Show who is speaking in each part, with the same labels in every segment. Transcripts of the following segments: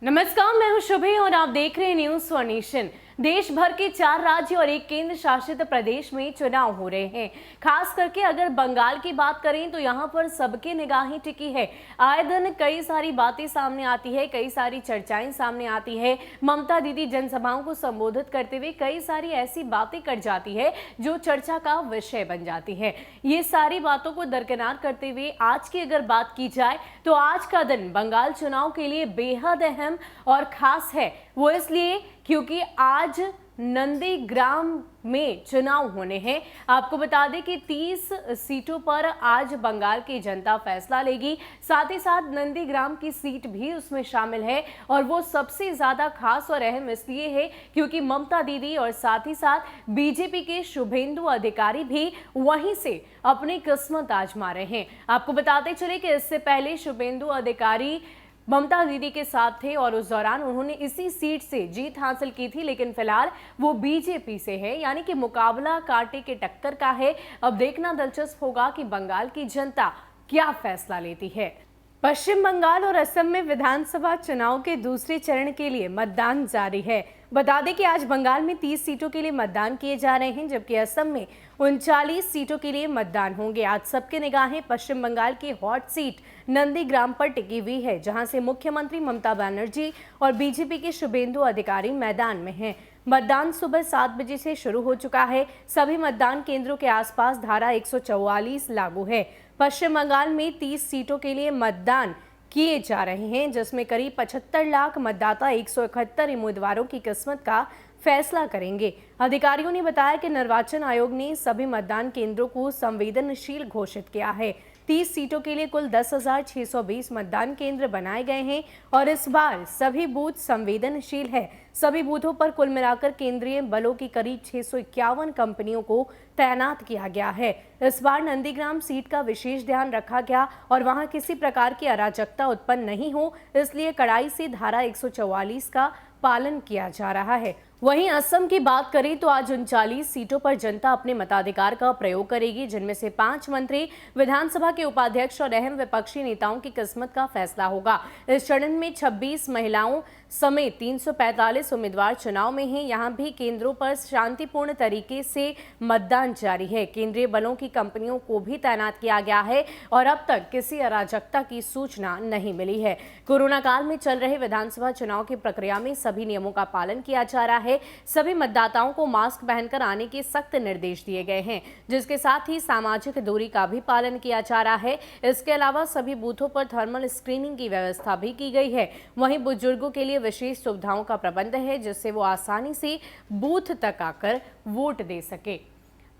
Speaker 1: नमस्कार, मैं हूं शुभी और आप देख रहे हैं न्यूज फॉर नेशन। देश भर के 4 राज्य और एक केंद्र शासित प्रदेश में चुनाव हो रहे हैं। खास करके अगर बंगाल की बात करें तो यहां पर सबकी निगाहें टिकी है। आए दिन कई सारी बातें सामने आती है, कई सारी चर्चाएं सामने आती है। ममता दीदी जनसभाओं को संबोधित करते हुए कई सारी ऐसी बातें कर जाती है जो चर्चा का विषय बन जाती है। ये सारी बातों को दरकिनार करते हुए आज की अगर बात की जाए तो आज का दिन बंगाल चुनाव के लिए बेहद अहम और खास है। वो इसलिए क्योंकि आज नंदीग्राम में चुनाव होने हैं। आपको बता दें कि 30 सीटों पर आज बंगाल की जनता फैसला लेगी। साथ ही साथ नंदीग्राम की सीट भी उसमें शामिल है और वो सबसे ज्यादा खास और अहम इसलिए है क्योंकि ममता दीदी और साथ ही साथ बीजेपी के शुभेंदु अधिकारी भी वहीं से अपनी किस्मत आजमा रहे हैं। आपको बताते चले कि इससे पहले शुभेंदु अधिकारी ममता दीदी के साथ थे और उस दौरान उन्होंने इसी सीट से जीत हासिल की थी, लेकिन फिलहाल वो बीजेपी से है, यानी कि मुकाबला कांटे के टक्कर का है। अब देखना दिलचस्प होगा कि बंगाल की जनता क्या फैसला लेती है। पश्चिम बंगाल और असम में विधानसभा चुनाव के दूसरे चरण के लिए मतदान जारी है। बता दें कि आज बंगाल में 30 सीटों के लिए मतदान किए जा रहे हैं, जबकि असम में 39 सीटों के लिए मतदान होंगे। आज सबके निगाहें पश्चिम बंगाल की हॉट सीट नंदीग्राम पर टिकी हुई है, जहां से मुख्यमंत्री ममता बनर्जी और बीजेपी के शुभेंदु अधिकारी मैदान में हैं। मतदान सुबह 7 बजे से शुरू हो चुका है। सभी मतदान केंद्रों के आसपास धारा 144 लागू है। पश्चिम बंगाल में 30 सीटों के लिए मतदान किए जा रहे हैं, जिसमें करीब 75 लाख मतदाता 171 उम्मीदवारों की किस्मत का फैसला करेंगे। अधिकारियों ने बताया कि निर्वाचन आयोग ने सभी मतदान केंद्रों को संवेदनशील घोषित किया है। 30 सीटों के लिए कुल 10,620 मतदान केंद्र बनाए गए हैं और इस बार सभी बूथ संवेदनशील है। सभी बूथों पर कुल मिलाकर केंद्रीय बलों की करीब 651 कंपनियों को तैनात किया गया है। इस बार नंदीग्राम सीट का विशेष ध्यान रखा गया और वहां किसी प्रकार की अराजकता उत्पन्न नहीं हो, इसलिए कड़ाई से धारा 144 का पालन किया जा रहा है। वहीं असम की बात करें तो आज 39 सीटों पर जनता अपने मताधिकार का प्रयोग करेगी, जिनमें से 5 मंत्री, विधानसभा के उपाध्यक्ष और अहम विपक्षी नेताओं की किस्मत का फैसला होगा। इस चरण में 26 महिलाओं समेत 345 उम्मीदवार चुनाव में हैं। यहां भी केंद्रों पर शांतिपूर्ण तरीके से मतदान जारी है। केंद्रीय बलों की कंपनियों को भी तैनात किया गया है और अब तक किसी अराजकता की सूचना नहीं मिली है। कोरोना काल में चल रहे विधानसभा चुनाव की प्रक्रिया में सभी नियमों का पालन किया जा रहा है। सभी मतदाताओं को मास्क पहनकर आने के सख्त निर्देश दिए गए हैं, जिसके साथ ही सामाजिक दूरी का भी पालन किया जा रहा है। इसके अलावा सभी बूथों पर थर्मल स्क्रीनिंग की व्यवस्था भी की गई है। वहीं बुजुर्गों के लिए विशेष सुविधाओं का प्रबंध है, जिससे वो आसानी से बूथ तक आकर वोट दे सके।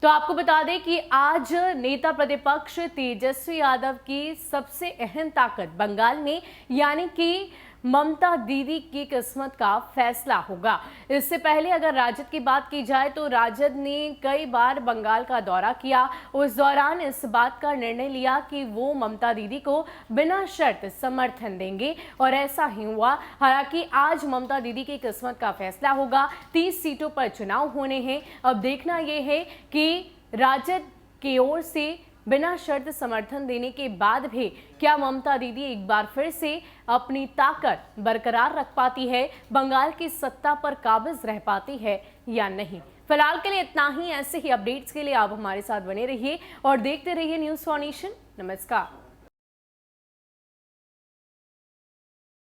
Speaker 1: तो आपको बता दें कि आज नेता प्रतिपक्ष तेजस्वी यादव की सबसे अहम ताकत बंगाल में यानी कि ममता दीदी की किस्मत का फैसला होगा। इससे पहले अगर राजद की बात की जाए तो राजद ने कई बार बंगाल का दौरा किया। उस दौरान इस बात का निर्णय लिया कि वो ममता दीदी को बिना शर्त समर्थन देंगे और ऐसा ही हुआ। हालांकि आज ममता दीदी की किस्मत का फैसला होगा। 30 सीटों पर चुनाव होने हैं। अब देखना यह है कि राजद की ओर से बिना शर्त समर्थन देने के बाद भी क्या ममता दीदी एक बार फिर से अपनी ताकत बरकरार रख पाती है, बंगाल की सत्ता पर काबिज रह पाती है या नहीं। फिलहाल के लिए इतना ही। ऐसे ही अपडेट्स के लिए आप हमारे साथ बने रहिए और देखते रहिए न्यूज फॉर नेशन। नमस्कार।